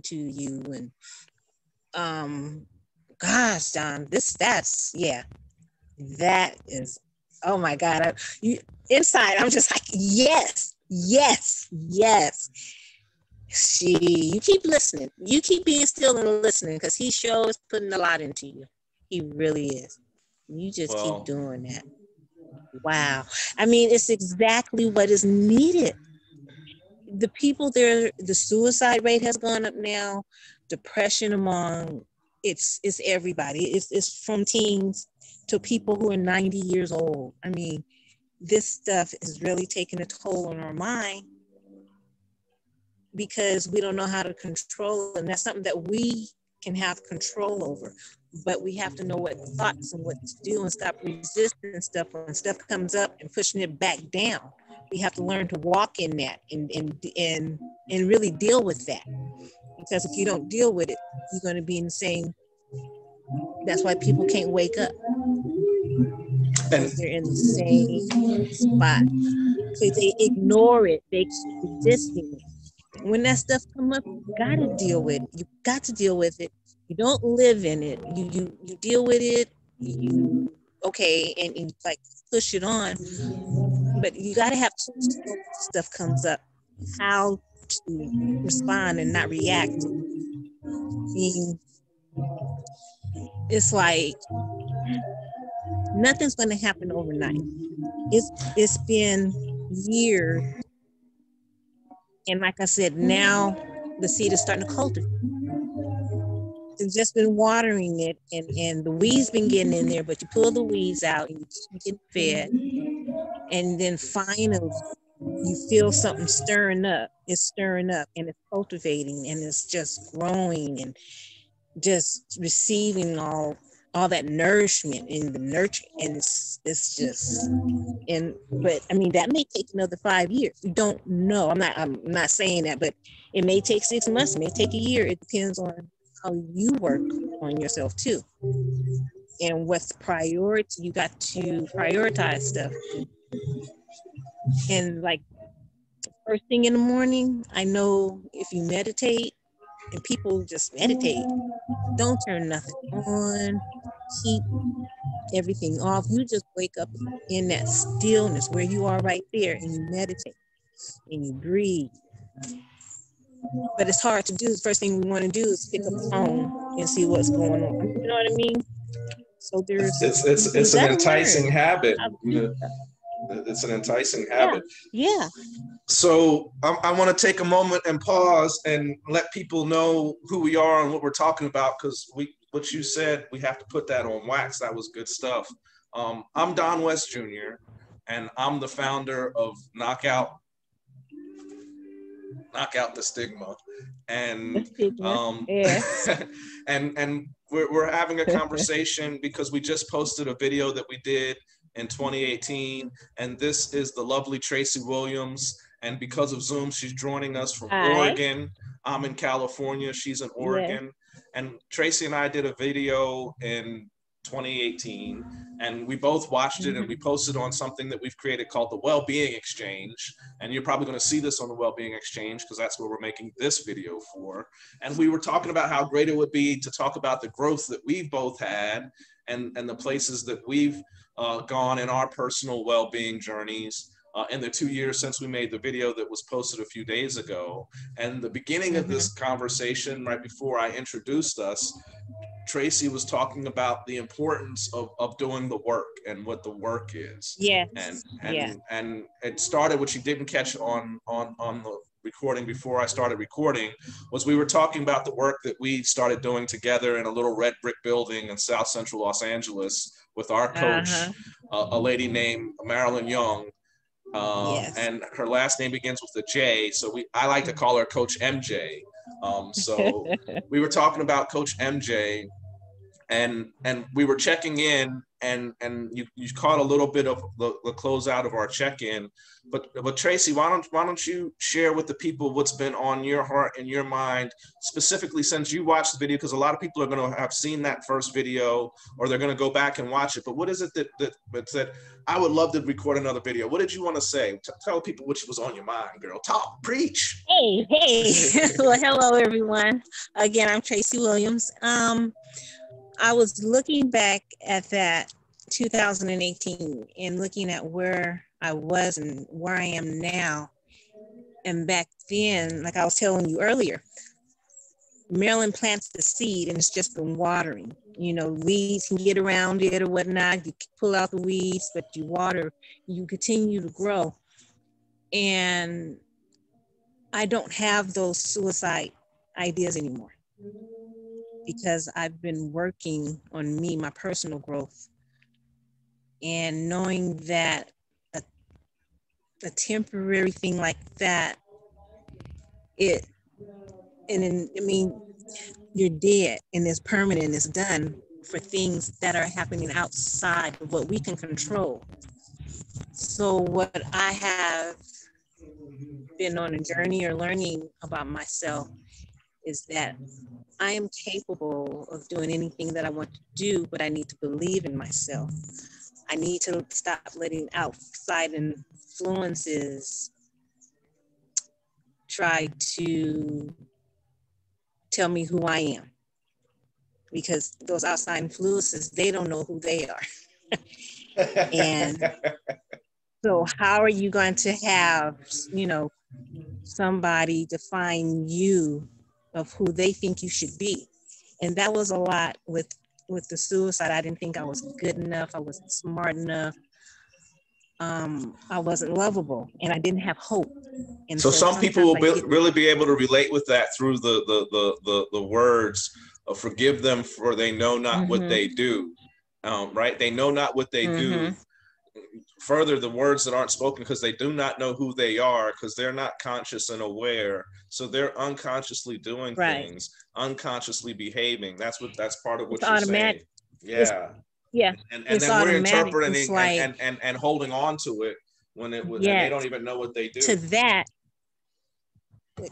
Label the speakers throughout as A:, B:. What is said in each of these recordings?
A: to you. And gosh, John, that is, oh my God. Inside, I'm just like, yes. You keep listening. You keep being still and listening, because he sure is putting a lot into you. He really is. You just keep doing that. Wow. I mean, it's exactly what is needed. The people there, the suicide rate has gone up now. Depression it's everybody. It's from teens to people who are 90 years old. I mean, this stuff is really taking a toll on our mind, because we don't know how to control it. And that's something that we can have control over. But we have to know what thoughts and what to do, and stop resisting stuff when stuff comes up and pushing it back down. We have to learn to walk in that and really deal with that. Because if you don't deal with it, you're going to be in the same. That's why people can't wake up. Because they're in the same spot. So they ignore it. They keep resisting it. When that stuff comes up, you got to deal with it. You got to deal with it. You don't live in it. You deal with it. And like push it on. But you got to have to know when stuff comes up, how to respond and not react. I mean, it's like nothing's going to happen overnight. It's been years. And like I said, now the seed is starting to cultivate. It's just been watering it, and the weeds been getting in there, but you pull the weeds out and you get fed. And then finally you feel something stirring up. It's stirring up and it's cultivating, and it's just growing and just receiving all that nourishment and the nurture. And it's just, but I mean, that may take another 5 years. You don't know. I'm not saying that, but it may take 6 months, it may take a year. It depends on how you work on yourself too. And what's the priority? You got to prioritize stuff. And like first thing in the morning, I know if you meditate, and people just meditate, don't turn nothing on, keep everything off. You just wake up in that stillness where you are right there, and you meditate and you breathe. But it's hard to do. The first thing we want to do is pick up the phone and see what's going on. You know what I mean? So
B: it's an enticing habit. It's an enticing habit.
A: Yeah.
B: So I want to take a moment and pause and let people know who we are and what we're talking about, because what you said, we have to put that on wax. That was good stuff. I'm Don West Jr., and I'm the founder of Knockout the Stigma. And and we're having a conversation because we just posted a video that we did in 2018, and this is the lovely Tracey Williams. And because of Zoom, she's joining us from Oregon. I'm in California. She's in Oregon. And Tracey and I did a video in 2018, and we both watched it, and we posted on something that we've created called the Wellbeing Exchange. And you're probably going to see this on the Wellbeing Exchange, because that's where we're making this video for. And we were talking about how great it would be to talk about the growth that we've both had, and the places that we've gone in our personal well-being journeys in the 2 years since we made the video that was posted a few days ago. And the beginning of this conversation, right before I introduced us, Tracey was talking about the importance of doing the work and what the work is. And it started, what you didn't catch on the recording before I started recording, was we were talking about the work that we started doing together in a little red brick building in South Central Los Angeles with our coach, a lady named Marilyn Young. And her last name begins with a J, so I like to call her Coach MJ. So we were talking about Coach MJ and we were checking in, and you caught a little bit of the closeout of our check-in, but Tracey, why don't you share with the people what's been on your heart and your mind, specifically since you watched the video, because a lot of people are going to have seen that first video, or they're going to go back and watch it. But what is it that said, I would love to record another video? What did you want to say? Tell people what was on your mind, girl. Talk, preach.
A: Hey. Well, hello everyone. Again, I'm Tracey Williams. I was looking back at that 2018 and looking at where I was and where I am now. And back then, like I was telling you earlier, Marilyn plants the seed and it's just been watering. You know, weeds can get around it or whatnot. You pull out the weeds, but you water, you continue to grow. And I don't have those suicide ideas anymore, because I've been working on me, my personal growth, and knowing that a temporary thing like that, I mean, you're dead and it's permanent, it's done for things that are happening outside of what we can control. So what I have been on a journey or learning about myself is that I am capable of doing anything that I want to do, but I need to believe in myself. I need to stop letting outside influences try to tell me who I am, because those outside influences, they don't know who they are. And so how are you going to have, you know, somebody define you of who they think you should be? And that was a lot with the suicide. I didn't think I was good enough. I wasn't smart enough. I wasn't lovable, and I didn't have hope. And
B: so some people will really be able to relate with that through the words of "forgive them, for they know not what they do." Right? They know not what they do. Further, the words that aren't spoken because they do not know who they are, because they're not conscious and aware. So they're unconsciously doing things, unconsciously behaving. That's part of what you're saying. Yeah. And then we're interpreting like, and holding on to it when and they don't even know what they do.
A: To that.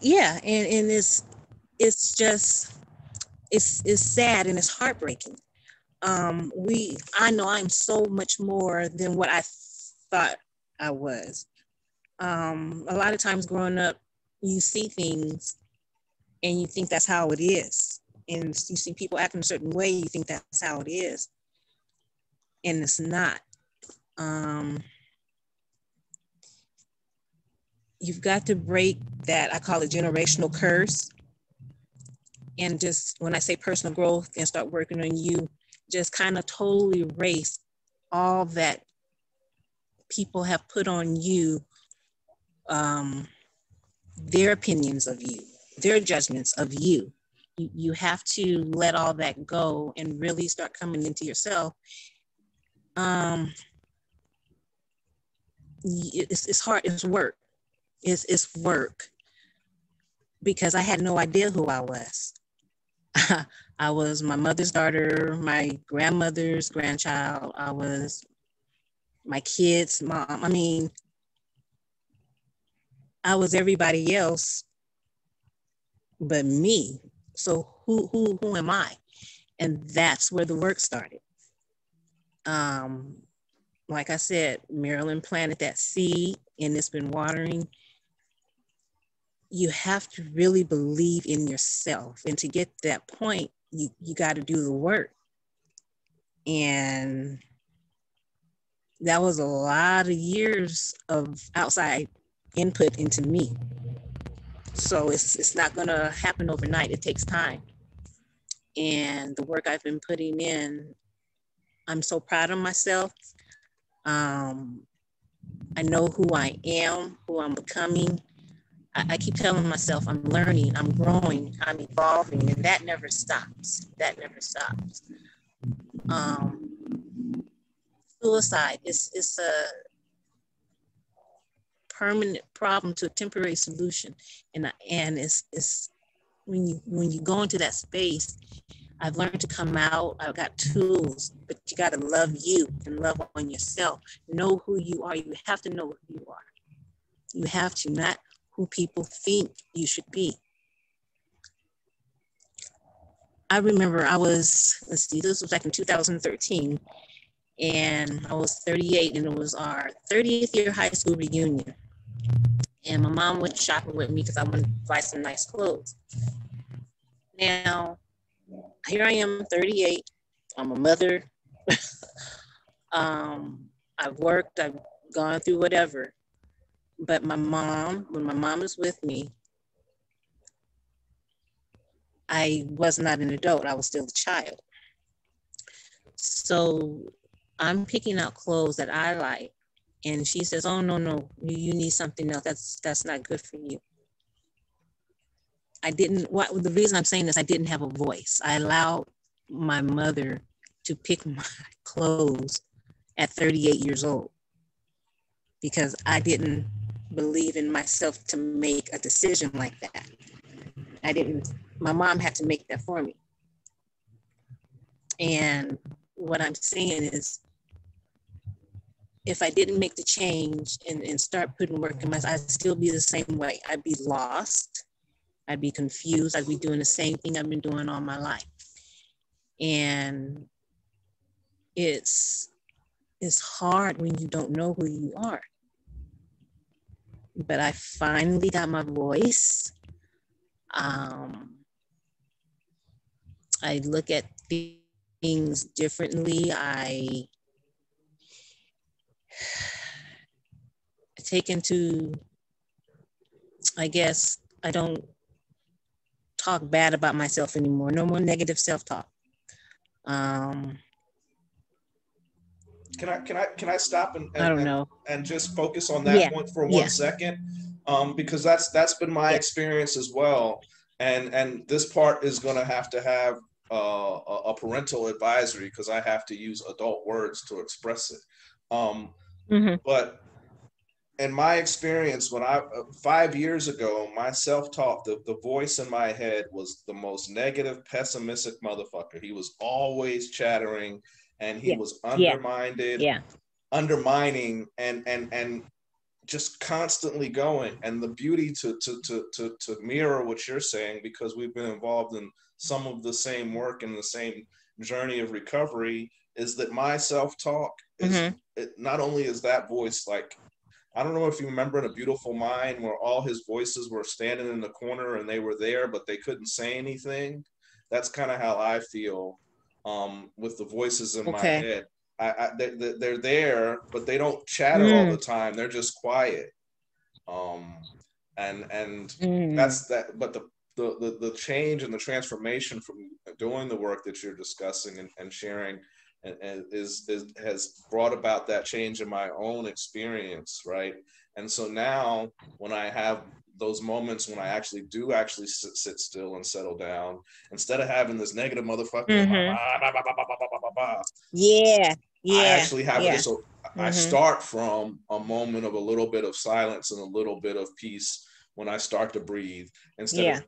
A: Yeah. And it's just, it's sad and it's heartbreaking. I know I'm so much more than what I thought I was. A lot of times growing up, you see things and you think that's how it is. And you see people acting a certain way, you think that's how it is. And it's not. You've got to break that, I call it generational curse. And just when I say personal growth and start working on you, just kind of totally erase all that people have put on you, their opinions of you, their judgments of you. You have to let all that go and really start coming into yourself. It's hard, it's work. It's work, because I had no idea who I was. I was my mother's daughter, my grandmother's grandchild. I was my kid's mom. I mean, I was everybody else but me. So who am I? And that's where the work started. Like I said, Marilyn planted that seed and it's been watering. You have to really believe in yourself. And to get to that point, you got to do the work. And that was a lot of years of outside input into me. So it's not going to happen overnight. It takes time. And the work I've been putting in, I'm so proud of myself. I know who I am, who I'm becoming. I keep telling myself I'm learning, I'm growing, I'm evolving, and that never stops. That never stops. Suicide is a permanent problem to a temporary solution, and it's when you go into that space, I've learned to come out. I've got tools, but you got to love you and love on yourself. Know who you are. You have to know who you are. You have to, not who people think you should be. I remember this was back in 2013, and I was 38, and it was our 30th year high school reunion. And my mom went shopping with me because I wanted to buy some nice clothes. Now, here I am, 38. I'm a mother. I've worked, I've gone through whatever. But when my mom is with me, I was not an adult. I was still a child. So I'm picking out clothes that I like. And she says, oh, no, you need something else. That's not good for you. The reason I'm saying this, I didn't have a voice. I allowed my mother to pick my clothes at 38 years old because I didn't believe in myself to make a decision like that. My mom had to make that for me. And what I'm saying is, if I didn't make the change and start putting work in myself, I'd still be the same way. I'd be lost. I'd be confused. I'd be doing the same thing I've been doing all my life. And it's hard when you don't know who you are. But I finally got my voice. I look at things differently. I take into, I guess, I don't talk bad about myself anymore. No more negative self-talk.
B: Can I stop
A: I don't know.
B: and just focus on that point for 1 second? Because that's been my experience as well. And this part is going to have a parental advisory because I have to use adult words to express it. But in my experience, 5 years ago, my self-talk, the voice in my head was the most negative, pessimistic motherfucker. He was always chattering, and he was undermining, and just constantly going. And the beauty to mirror what you're saying, because we've been involved in some of the same work and the same journey of recovery, is that my self-talk is not only is that voice like, I don't know if you remember in A Beautiful Mind where all his voices were standing in the corner and they were there, but they couldn't say anything. That's kind of how I feel with the voices in my head. They're there, but they don't chatter all the time. They're just quiet. And that's that. But the change and the transformation from doing the work that you're discussing and sharing has brought about that change in my own experience, right? And so now when I have those moments when I actually sit still and settle down, instead of having this negative motherfucker, I actually have it. So I start from a moment of a little bit of silence and a little bit of peace when I start to breathe, instead of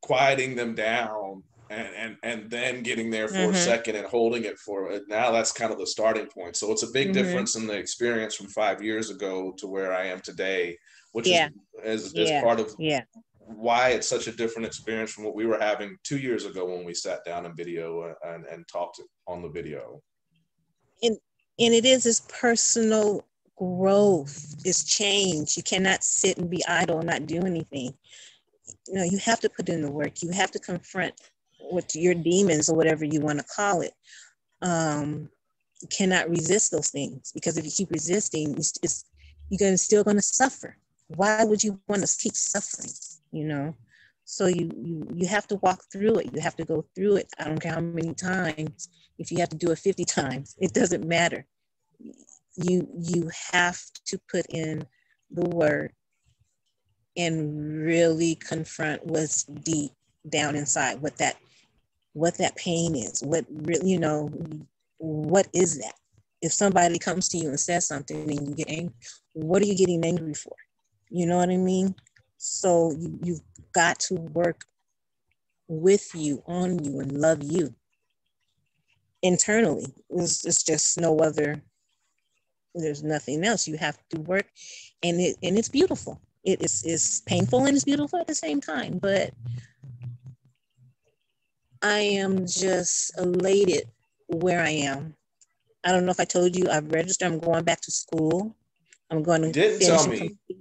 B: quieting them down and then getting there for a second and holding it for it. Now that's kind of the starting point. So it's a big difference in the experience from 5 years ago to where I am today, which is part of why it's such a different experience from what we were having 2 years ago when we sat down in video and talked on the video.
A: And it is this personal growth, it's change. You cannot sit and be idle and not do anything. You know, you have to put in the work. You have to confront with your demons or whatever you want to call it. You cannot resist those things, because if you keep resisting, you're still going to suffer. Why would you want to keep suffering? You know, so you have to walk through it. You have to go through it. I don't care how many times. If you have to do it 50 times, it doesn't matter. You have to put in the work and really confront what's deep down inside, what that pain is, what really, what is that? If somebody comes to you and says something and you get angry, what are you getting angry for? You know what I mean? So you've got to work with you, on you, and love you. internally. It's just no other, there's nothing else. You have to work, and it's beautiful. It's painful and it's beautiful at the same time. But I am just elated where I am. I don't know if I told you I've registered. I'm going back to school. I'm going to
B: You didn't
A: finish
B: tell
A: and
B: me.
A: complete.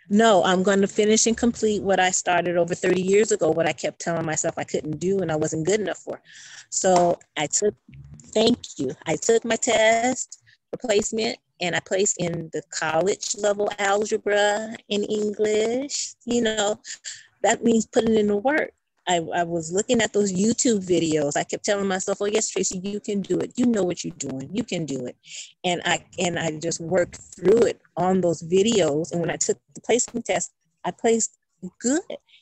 A: No, I'm going to finish and complete what I started over 30 years ago, what I kept telling myself I couldn't do and I wasn't good enough for. So thank you. I took my test for placement and I placed in the college level algebra in English. That means putting in the work. I was looking at those YouTube videos. I kept telling myself, oh yes, Tracey, you can do it. You know what you're doing. You can do it. And I just worked through it on those videos. And when I took the placement test, I placed good.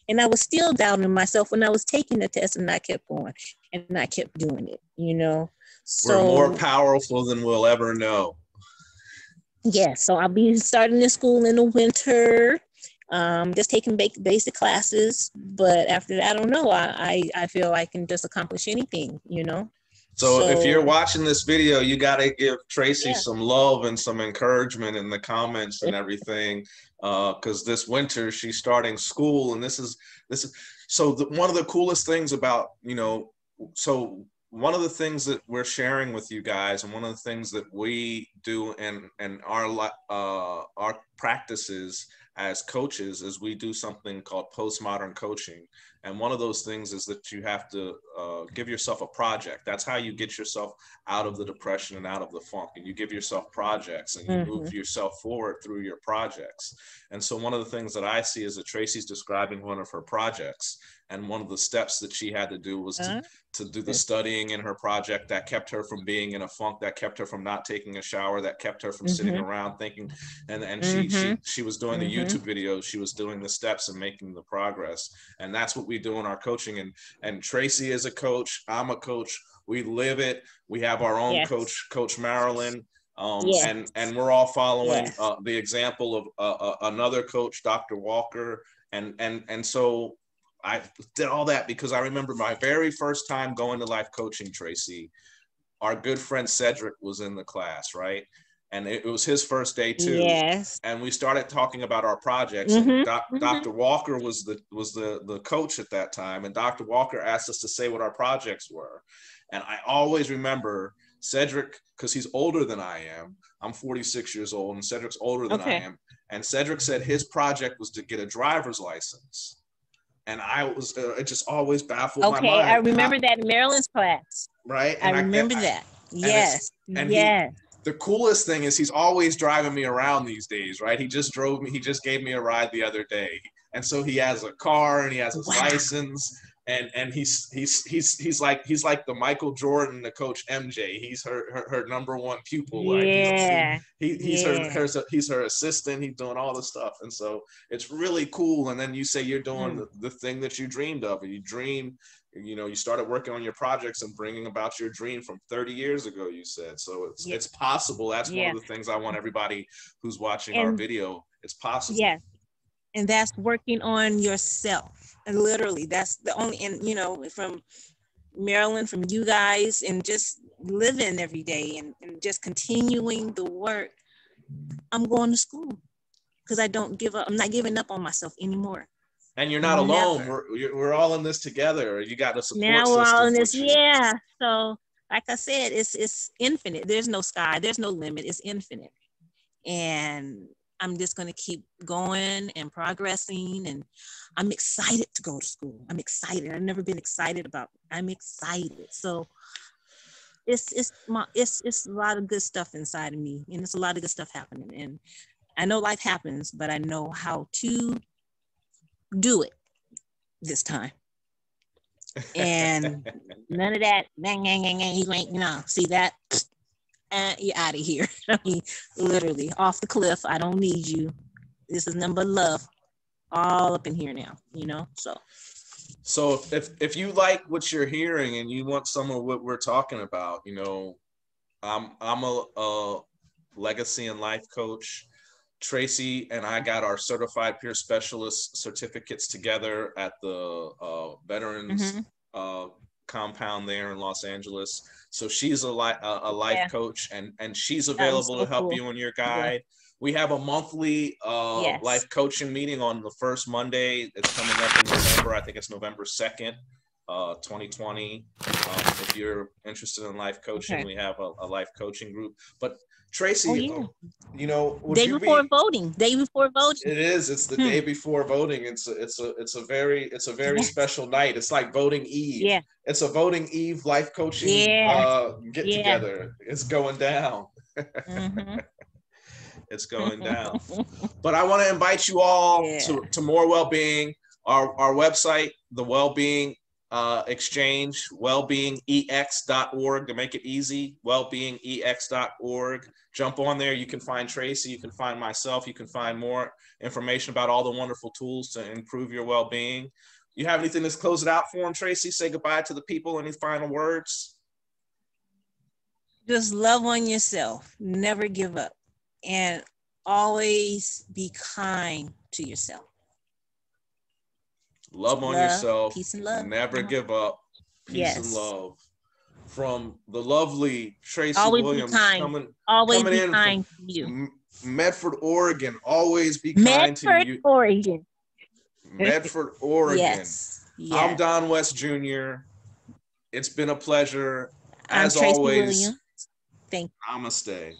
A: And I was still doubting myself when I was taking the test, and I kept going and I kept doing it, So
B: We're more powerful than we'll ever know.
A: Yes. So I'll be starting this school in the winter. Just taking basic classes, but after that, I don't know. I feel I can just accomplish anything,
B: So if you're watching this video, you got to give Tracey some love and some encouragement in the comments and everything, because this winter she's starting school, and this is so one of the coolest things about so one of the things that we're sharing with you guys, and one of the things that we do in our practices as coaches, is we do something called postmodern coaching. And one of those things is that you have to give yourself a project. That's how you get yourself out of the depression and out of the funk. And you give yourself projects, and you move yourself forward through your projects. And so one of the things that I see is that Tracey's describing one of her projects. And one of the steps that she had to do was to do the studying in her project that kept her from being in a funk, that kept her from not taking a shower, that kept her from sitting around thinking. And she was doing the YouTube videos, she was doing the steps and making the progress. And that's what we do in our coaching. And Tracey is a coach, I'm a coach. We live it. We have our own coach, Coach Marilyn. And we're all following the example of another coach, Dr. Walker. And so I did all that because I remember my very first time going to life coaching, Tracey. Our good friend Cedric was in the class, right? And it was his first day too.
A: Yes.
B: And we started talking about our projects. And Dr. Walker was the coach at that time. And Dr. Walker asked us to say what our projects were. And I always remember Cedric, because he's older than I am. I'm 46 years old, and Cedric's older than I am. And Cedric said his project was to get a driver's license. And I was, it just always baffled my mind.
A: Okay, I remember that in Maryland's class.
B: Right?
A: And I remember that. Yes.
B: The coolest thing is he's always driving me around these days, right? He just gave me a ride the other day. And so he has a car and he has his license. And he's like the Michael Jordan to Coach MJ. He's her number one pupil. Like he's her assistant. He's doing all the stuff, and so it's really cool. And then you say you're doing the thing that you dreamed of. You dream, you started working on your projects and bringing about your dream from 30 years ago. You said so. It's possible. That's one of the things I want everybody who's watching our video. It's possible.
A: Yeah, and that's working on yourself. And literally, that's the only, and from Maryland, from you guys, and just living every day and just continuing the work. I'm going to school because I don't give up. I'm not giving up on myself anymore.
B: And you're not alone. We're all in this together. You got a support
A: now
B: system.
A: We're all in this. Yeah. So like I said, it's infinite. There's no sky. There's no limit. It's infinite. And I'm just going to keep going and progressing, and I'm excited to go to school. I'm excited. I've never been excited about it. I'm excited. So it's a lot of good stuff inside of me, and it's a lot of good stuff happening. And I know life happens, but I know how to do it this time. And none of that, you ain't, see that? You're out of here. I mean, literally off the cliff. I don't need you. This is number love all up in here now,
B: So if you like what you're hearing and you want some of what we're talking about, I'm a legacy and life coach. Tracey and I got our Certified Peer Specialist certificates together at the Veterans compound there in Los Angeles. So she's a life coach, and she's available
A: so
B: to help
A: cool.
B: you on your guide. We have a monthly life coaching meeting on the first Monday. It's coming up in November. I think it's November 2nd, 2020. If you're interested in life coaching, we have a life coaching group. But Tracey, you know,
A: day before voting.
B: It is. It's the day before voting. It's a very special night. It's like voting eve.
A: Yeah.
B: It's a voting eve life coaching get together. It's going down. It's going down. But I want to invite you all to more well-being. Our website, the Wellbeing Exchange, wellbeingex.org, to make it easy, wellbeingex.org. Jump on there. You can find Tracey, you can find myself, you can find more information about all the wonderful tools to improve your well-being. You have anything to close it out for them, Tracey? Say goodbye to the people. Any final words?
A: Just love on yourself. Never give up. And always be kind to yourself.
B: Love on yourself.
A: Peace and love.
B: Never give up. Peace and love. From the lovely Tracey Williams, coming in
A: kind to you.
B: Medford, Oregon. Always be kind to you. Medford, Oregon.
A: Yes.
B: I'm Don West Jr. It's been a pleasure. As
A: I'm Tracey
B: always.
A: Williams. Thank you.
B: Namaste.